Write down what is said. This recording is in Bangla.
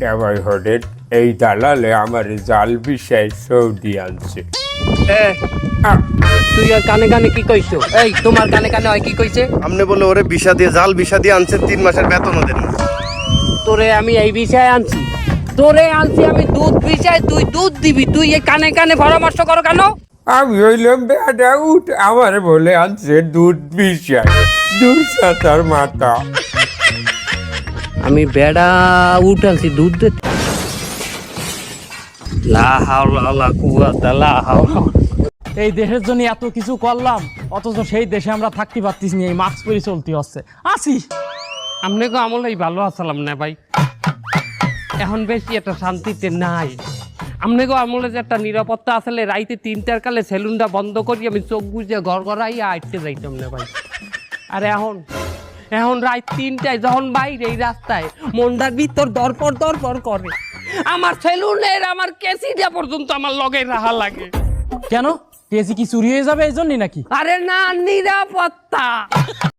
নেভারহুডের এই দালালে আমার জাল বিষয় সৌদি আনছে। তুই আর কানে কানে কি কইছো? এই তোমার কানে কানে হয় কি কইছে? আমনে বলে ওরে বিষা দিয়ে জাল বিষা দিয়ে আনছে 3 মাসের বেতনও দেন না। তোরে আমি এই বিষয়ে আনছি, তোরে আনছি আমি দুধ বিষয়, তুই দুধ দিবি, তুই এই কানে কানে পরামর্শ করো কেন? আমি হইলাম বেটা উঠ, আমার বলে আনছে দুধ বিষয়, দূর সাতার মাথা। আমি বেড়া উঠ আনছি দুধ দে। লা হাওলা লা কুওয়াতা লা হাওলা। এই দেশের জন্য এত কিছু করলাম, অথচ সেই দেশে আমরা থাকতে পারতেছি না, এই মাস্ক পরে চলতে হচ্ছে। আসি আমনেগো আমলেই ভালো আছিলাম না ভাই, এখন বেশি একটা শান্তিতে নাই। আমনেগো আমলে যে একটা নিরাপত্তা আসলে, রাইতে 3টার কালে সেলুনটা বন্ধ করি আমি চোখ বুঝে ঘর ঘরাইয়া আইতে যাইতাম না ভাই। আর এখন এখন রাত 3টায় যখন বাইরে এই রাস্তায় মনটার ভিতর দরপর দরপর করে। আমার সেলুনের আমার কেসিটা পর্যন্ত আমার লগে রাহা লাগে। কেন? পেয়েছি কি চুরি হয়ে যাবে এই জন্যই নাকি? আরে না, নিরাপত্তা।